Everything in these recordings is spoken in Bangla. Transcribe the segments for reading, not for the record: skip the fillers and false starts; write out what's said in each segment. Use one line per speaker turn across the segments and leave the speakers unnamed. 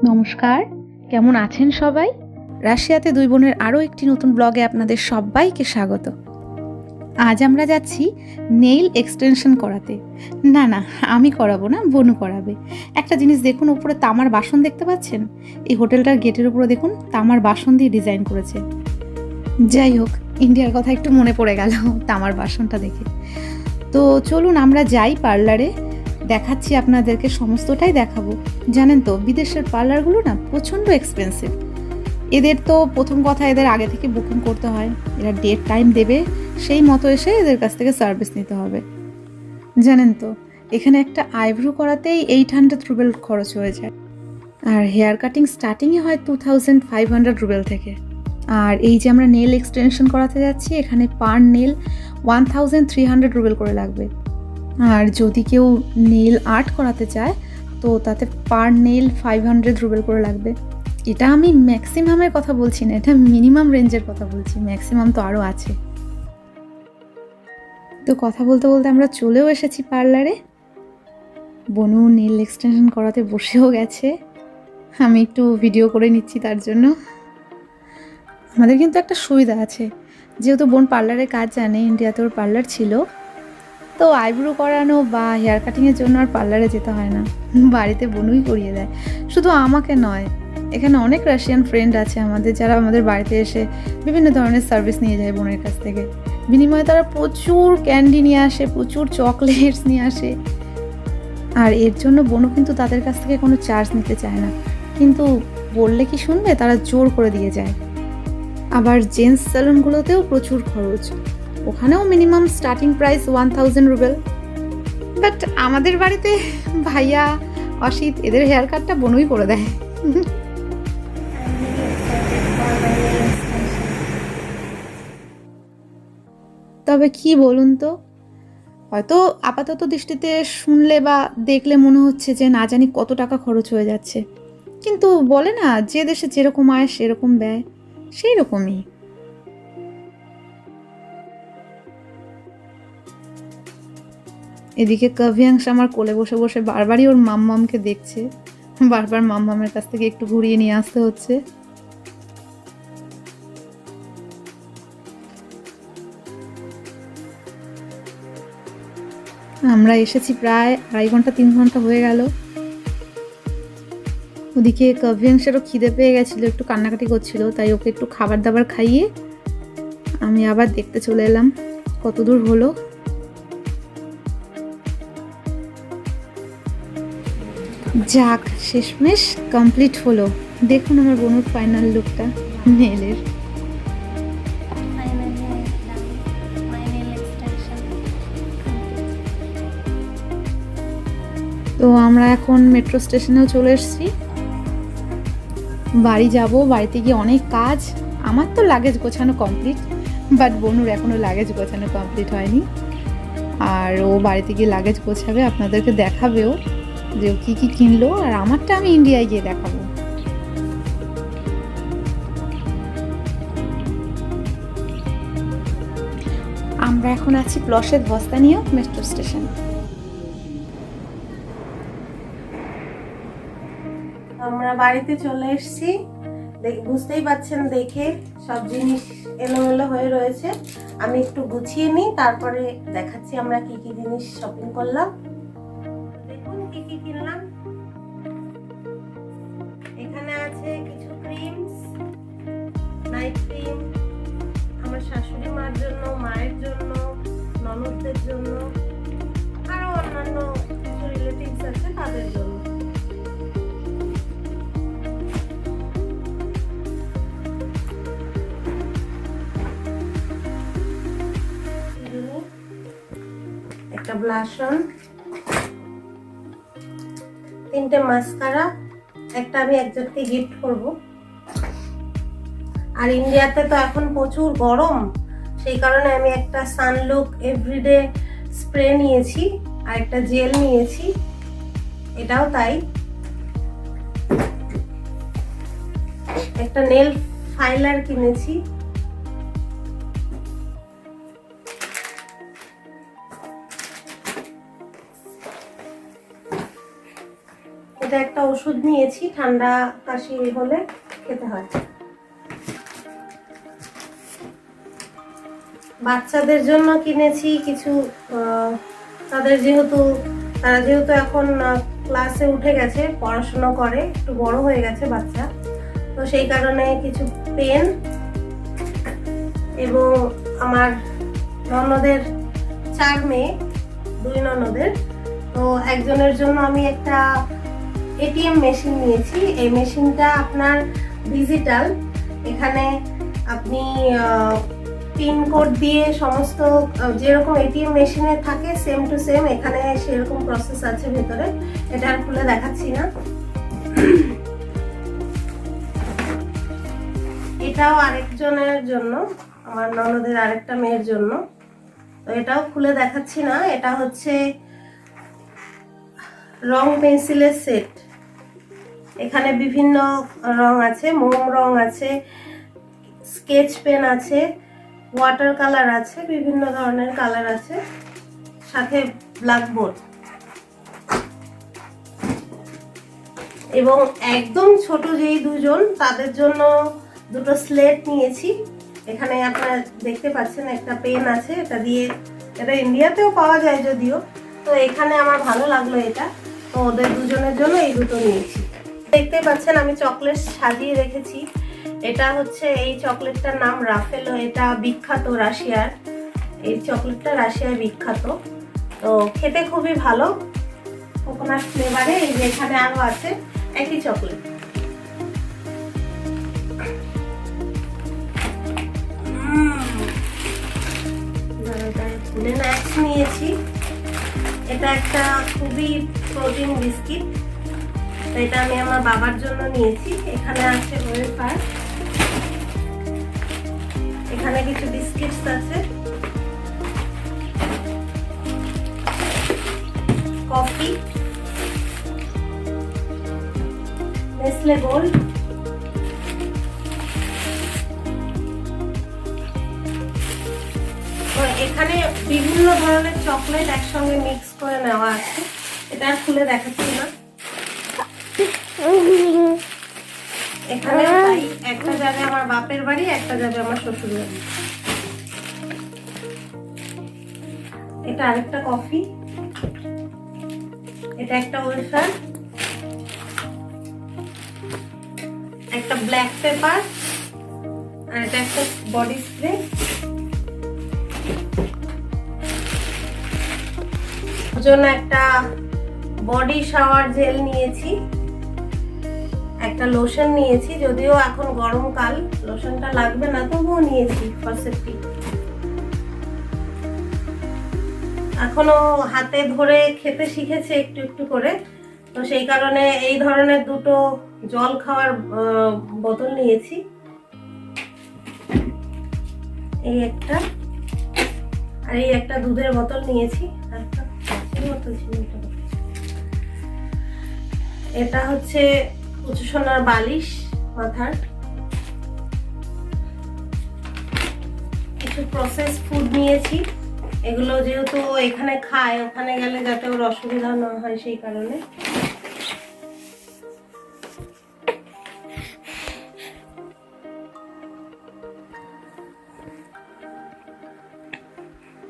নমস্কার, কেমন আছেন সবাই? রাশিয়াতে দুই বোনের আরও একটি নতুন ব্লগে আপনাদের সবাইকে স্বাগত। আজ আমরা যাচ্ছি নেইল এক্সটেনশন করাতে। না, আমি করাবো না, বনু করাবে। একটা জিনিস দেখুন, উপরে তামার বাসন দেখতে পাচ্ছেন? এই হোটেলটার গেটের উপরে দেখুন তামার বাসন দিয়ে ডিজাইন করেছে। যাই হোক, ইন্ডিয়ার কথা একটু মনে পড়ে গেল তামার বাসনটা দেখে। তো চলুন আমরা যাই পার্লারে, দেখাচ্ছি আপনাদেরকে, সমস্তটাই দেখাবো। জানেন তো, বিদেশের পার্লারগুলো না প্রচণ্ড এক্সপেন্সিভ। এদের তো প্রথম কথা, এদের আগে থেকে বুকিং করতে হয়, এরা ডেট টাইম দেবে, সেই মতো এসে এদের কাছ থেকে সার্ভিস নিতে হবে। জানেন তো, এখানে একটা আইব্রো করাতেই 800 রুবেল খরচ হয়ে যায়, আর হেয়ার কাটিং স্টার্টিংই হয় 2500 রুবেল থেকে। আর এই যে আমরা নেল এক্সটেনশন করাতে যাচ্ছি, এখানে পার নেল 1300 রুবেল করে লাগবে। আর যদি কেউ নেল আর্ট করাতে চায় তো তাতে পার নেল 500 রুবেল করে লাগবে। এটা আমি ম্যাক্সিমামের কথা বলছি না, এটা মিনিমাম রেঞ্জের কথা বলছি, ম্যাক্সিমাম তো আরও আছে। তো কথা বলতে বলতে আমরা চলেও এসেছি পার্লারে। বনু নেল এক্সটেনশন করাতে বসেও গেছে, আমি একটু ভিডিও করে নিচ্ছি তার জন্য। আমাদের কিন্তু একটা সুবিধা আছে, যেহেতু বোন পার্লারে কাজ জানে, ইন্ডিয়াতে ওর পার্লার ছিল, তো আইব্রো করানো বা হেয়ার কাটিংয়ের জন্য আর পার্লারে যেতে হয় না, বাড়িতে বনুই করিয়ে দেয়। শুধু আমাকে নয়, এখানে অনেক রাশিয়ান ফ্রেন্ড আছে আমাদের, যারা আমাদের বাড়িতে এসে বিভিন্ন ধরনের সার্ভিস নিয়ে যায় বোনের কাছ থেকে। বিনিময়ে তারা প্রচুর ক্যান্ডি নিয়ে আসে, প্রচুর চকলেটস নিয়ে আসে। আর এর জন্য বনু কিন্তু তাদের কাছ থেকে কোনো চার্জ নিতে চায় না, কিন্তু বললে কি শুনবে, তারা জোর করে দিয়ে যায়। আবার জেন্টস স্যালুনগুলোতেও প্রচুর খরচ, ওখানেও minimum starting price 1000 Rubel. But আমাদের বাড়িতে ভাইয়া, অসিত, এদের হেয়ার কাটটা বনুই করে দেয়। তবে কি বলুন তো, হয়তো আপাতত দৃষ্টিতে শুনলে বা দেখলে মনে হচ্ছে যে না জানি কত টাকা খরচ হয়ে যাচ্ছে, কিন্তু বলে না, যে দেশে যেরকম আয় সেরকম ব্যয়, সেই রকমই। এদিকে কাভিয়াংশ আমার কোলে বসে বসে বারবারই ওর মাম্মামকে দেখছে, বারবার মাম্মামের কাছ থেকে একটু ঘুরিয়ে নিয়ে আসতে হচ্ছে। আমরা এসেছি প্রায় 2.5-3 ঘন্টা হয়ে গেল। ওদিকে কাভিয়াংশেরও খিদে পেয়ে গেছিলো, একটু কান্নাকাটি করছিল, তাই ওকে একটু খাবার দাবার খাইয়ে আমি আবার দেখতে চলে এলাম কত দূর হলো। যাক, শেষমেশ কমপ্লিট হলো। দেখুন আমার বোনের ফাইনাল লুকটা নেলের। তো আমরা এখন মেট্রো স্টেশনেও চলে এসেছি, বাড়ি যাব। বাড়িতে গিয়ে অনেক কাজ, আমার তো লাগেজ গোছানো কমপ্লিট, বাট বনুর এখনও লাগেজ গোছানো কমপ্লিট হয়নি। আর ও বাড়িতে গিয়ে লাগেজ গোছাবে, আপনাদেরকে দেখাবেও যে ও কী কী কিনলো, আর আমারটা আমি ইন্ডিয়ায় গিয়ে দেখাবো। আমরা এখন আছি প্লসেদ ভস্তানিয়া মেট্রো স্টেশন।
আমরা বাড়িতে চলে এসেছি, বুঝতেই পাচ্ছেন দেখে সব জিনিস এলোমেলো হয়ে রয়েছে। আমি একটু গুছিয়ে নিই, তারপরে দেখাচ্ছি আমরা কি কি জিনিস শপিং করলাম। দেখুন কি কি কিনলাম। এখানে আছে কিছু ক্রিমস, নাইট ক্রিম, আমার শাশুড়ি মার জন্য, মায়ের জন্য, ননদদের জন্য, আরো অন্যান্য কিছু রিলেটিভস আছে তাদের জন্য। একটা ব্লাশন, 3টে মাস্কারা, একটা আমি একজনকে গিফট করব। আর ইন্ডিয়াতে তো এখন প্রচুর গরম, সেই কারণে আমি একটা সানলুক এভরিডে স্প্রে নিয়েছি, আর একটা জেল নিয়েছি, এটাও তাই। একটা নেল ফাইলার কিনেছি, এটা একটা ওষুধ নিয়েছি, ঠান্ডা কাশি হলে খেতে হয়। বাচ্চাদের জন্য কিনেছি কিছু, তারা যেহেতু এখন ক্লাসে উঠে গেছে, পড়াশোনা করে, একটু বড় হয়ে গেছে বাচ্চা, তো সেই কারণে কিছু পেন, এবং আমার ননদের 4 মেয়ে, 2 ননদের, তো একজনের জন্য আমি একটা এটিএম মেশিন নিয়েছি। এই মেশিনটা আপনার ডিজিটাল, এখানে আপনি পিনকোড দিয়ে সমস্ত যেরকম এটিএম মেশিনে থাকে সেম টু সেম এখানে সেরকম প্রসেস আছে ভেতরে। এটা আর খুলে দেখাচ্ছি না। এটাও আরেকজনের জন্য, আমার ননদের আরেকটা মেয়ের জন্য, তো এটাও খুলে দেখাচ্ছি না। এটা হচ্ছে রং পেন্সিলের সেট। এখানে বিভিন্ন রং আছে, মোম রং আছে, স্কেচ পেন আছে, ওয়াটার কালার আছে, বিভিন্ন ধরনের কালার আছে, সাথে ব্ল্যাকবোর্ড, এবং একদম ছোট যেই দুজন তাদের জন্য দুটো স্লেট নিয়েছি। এখানে আপনারা দেখতে পাচ্ছেন একটা পেন আছে, এটা ইন্ডিয়াতেও পাওয়া যায় যদিও, তো এখানে আমার ভালো লাগলো এটা, তো ওদের দুজনের জন্য এই দুটো নিয়েছি। দেখতে পাচ্ছেন আমি চকলেট সাজিয়ে রেখেছি। এটা হচ্ছে, এই চকলেটটার নাম রাফেলো, এটা বিখ্যাত রাশিয়ার, এই চকলেটটা রাশিয়ায় বিখ্যাত, তো খেতে খুবই ভালো, কোকোনাট ফ্লেভারে। এই যে এখানে আরো আছে একই চকলেট। ম্যাক্স নিয়েছি, এটা একটা খুবই প্রোটিন বিস্কিট, এটা আমি আমার বাবার জন্য নিয়েছি। এখানে আছে ওয়েফার, এখানে কিছু বিস্কিটস আছে, কফি, নেসলে গোল্ড, এখানে বিভিন্ন ধরনের চকলেট একসঙ্গে মিক্স করে নেওয়া আছে। এটা খুলে দেখাচ্ছি না। এখানে একটা যাবে আমার বাপের বাড়ি, একটা যাবে আমার শ্বশুর বাড়ি। এটা আরেকটা কফি, এটা একটা ওয়েফার, একটা ব্ল্যাক পেপার, আর এটা একটা বডি স্প্রে। জন্য একটা বডি শাওয়ার জেল নিয়েছি, একটা লোশন নিয়েছি, যদিও এখন গরমকাল লোশনটা লাগবে না, তবুও নিয়েছি ফর সেফটি। এখনো হাতে ধরে খেতে শিখেছে একটু একটু করে, তো সেই কারণে এই ধরনের দুটো জল খাওয়ার বোতল নিয়েছি, এই একটা, আর এই একটা দুধের বোতল নিয়েছি। এটা হচ্ছে উঁচু সোনার বালিশ মাথার। কিছু প্রসেস ফুড নিয়েছি, এগুলো যেহেতু এখানে খায়, ওখানে গেলে যাতে ওর অসুবিধা না হয় সেই কারণে।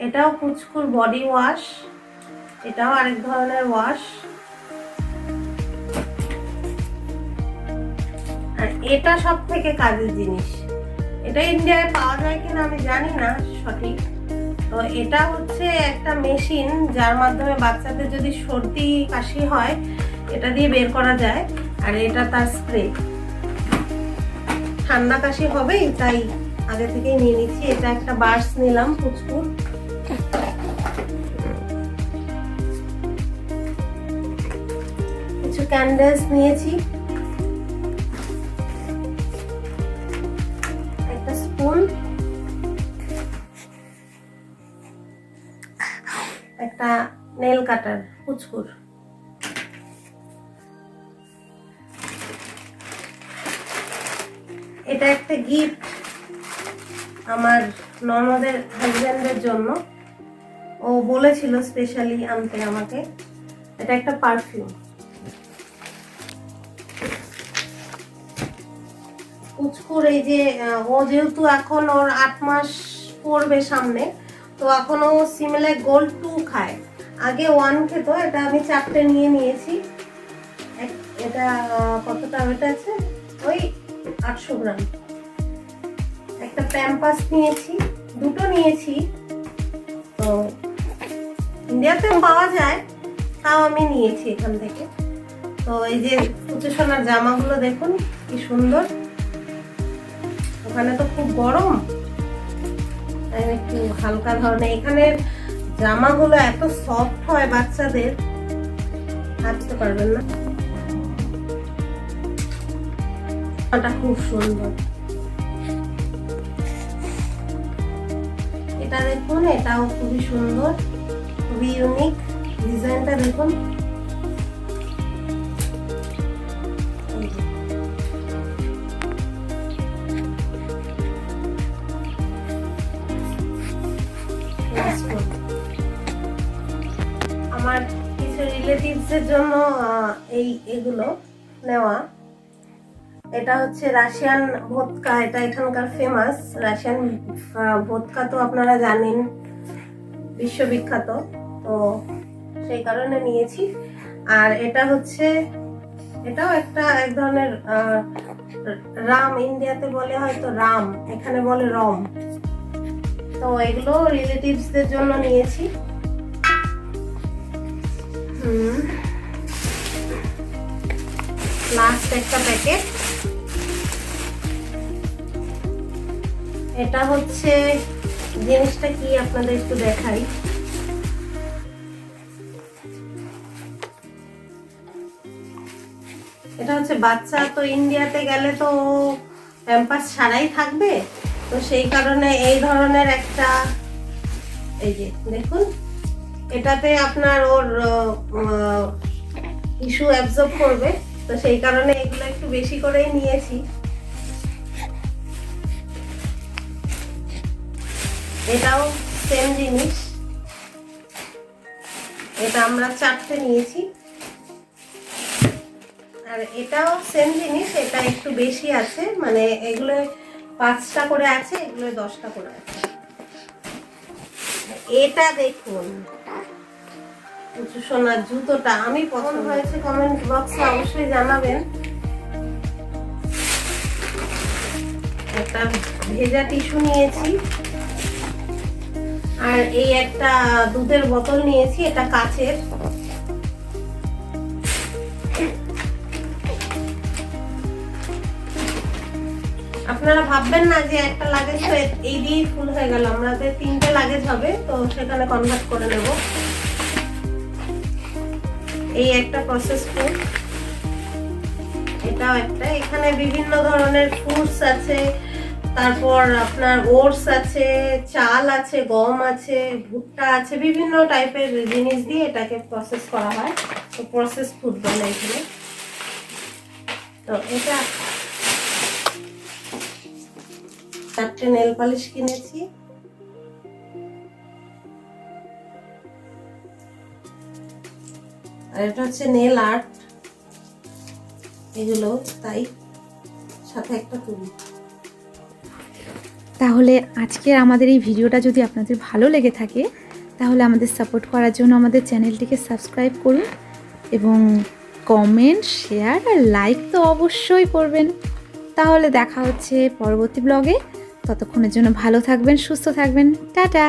এটাও পুচকুর বডি ওয়াশ, এটাও আরেক ধরনের ওয়াশ। আর এটা সব থেকে কাজের জিনিস, এটা ইন্ডিয়ায় পাওয়া যায় কিনা আমি জানি না সঠিক, তো এটা হচ্ছে একটা মেশিন যার মাধ্যমে বাচ্চাদের যদি সর্দি কাশি হয় এটা দিয়ে বের করা যায়। আর এটা তার স্প্রে, ঠান্ডা কাশি হবেই তাই আগে থেকেই নিয়ে নিচ্ছি। এটা একটা বার্স নিলাম পুচকুর। কিছু ক্যান্ডেলস নিয়েছি, একটা স্পুন, একটা নেল কাটার পুচকুর। এটা একটা গিফট আমার ননদের হাজবেন্ডের জন্য, ও বলেছিল স্পেশালি আনতে আমাকে। এটা একটা পারফিউম, পুচকুর এই যে ও যেহেতু এখন ওর 8 মাস পড়বে সামনে, তো এখন ও সিমিলার গোল্ড 2 খায়। আগে 1 খেত। এটা আমি 4টে নিয়ে নিয়েছি। এটা কতটা ওয়েট আছে? ওই 800 গ্রাম। একটা প্যাম্পাস নিয়েছি, দুটো নিয়েছি। তো ইন্ডিয়াতে পাওয়া যায়, তাও আমি নিয়েছি এখান থেকে। তো এই যে কুচুসোনার জামাগুলো দেখুন কি সুন্দর। ওখানে তো খুব গরম, তাই একটু হালকা ধরনের। এখানের জামাগুলো এত সফট হয়, বাচ্চাদের হাঁটতে পারবেন না। এটা খুব সুন্দর। এটা দেখুন, এটাও খুবই সুন্দর, খুবই ইউনিক। ডিজাইনটা দেখুন। আমার কিছু রিলেটিভসের জন্য এগুলো নেওয়া। এটা হচ্ছে রাশিয়ান ভোদকা। এটা এখানকার ফেমাস রাশিয়ান ভোদকা, তো আপনারা জানেন বিশ্ববিখ্যাত, তো সেই কারণে নিয়েছি। আর এটা হচ্ছে, এটাও এক ধরনের রাম। ইন্ডিয়াতে বলে হয়তো রাম, এখানে বলে রম। তো এগুলো রিলেটিভসদের জন্য নিয়েছি। লাস্ট একটা প্যাকেট। এটা হচ্ছে, জিনিসটা কি আপনাদের একটু দেখাই। এটা হচ্ছে বাচ্চা তো ইন্ডিয়াতে গেলে তো প্যাম্পাস ছাড়াই থাকবে, তো সেই কারণে এই ধরনের একটা, এই যে দেখুন, এটাতে আপনার ওর টিস্যু অ্যাবজর্ব করবে, তো সেই কারণে এগুলো একটু বেশি করেই নিয়েছি। এটাও সেম জিনিস, এটা আমরা 4টে নিয়েছি। আর এটাও সেম জিনিস, এটা একটু বেশি আছে, মানে এগুলো 5টা করে আছে, এগুলো 10টা করে আছে। এটা দেখুন কুচুসোনার জুতোটা, আমি পছন্দ হয়েছে কমেন্ট বক্সে অবশ্যই জানাবেন। একটা ভেজা টিস্যু নিয়েছি, আর এই একটা দুধের বোতল নিয়েছি, এটা কাচের। আপনারা ভাববেন না যে একটা লাগেজ তো এই দিয়েই ফুল হয়ে গেল। আমাদের 3টে লাগেজ হবে, তো সেখানে কনভার্ট করে নেব। এই একটা প্রসেস ফুড, এটাও একটা। এখানে বিভিন্ন ধরনের ফ্রুটস আছে, তারপর আপনার ওটস আছে, চাল আছে, গম আছে, ভুট্টা আছে, বিভিন্ন টাইপের জিনিস দিয়ে এটাকে প্রসেস করা হয়, তো প্রসেস ফুড বলে এখানে। তো এটা 4টে নেল পালিশ কিনেছি। আর এটা হচ্ছে নেল আর্ট, এগুলো তাই, সাথে একটা তুলি।
তাহলে আজকের আমাদের এই ভিডিওটা যদি আপনাদের ভালো লেগে থাকে, তাহলে আমাদের সাপোর্ট করার জন্য আমাদের চ্যানেলটিকে সাবস্ক্রাইব করুন, এবং কমেন্ট, শেয়ার আর লাইক তো অবশ্যই করবেন। তাহলে দেখা হচ্ছে পরবর্তী ব্লগে। ততক্ষণের জন্য ভালো থাকবেন, সুস্থ থাকবেন। টাটা।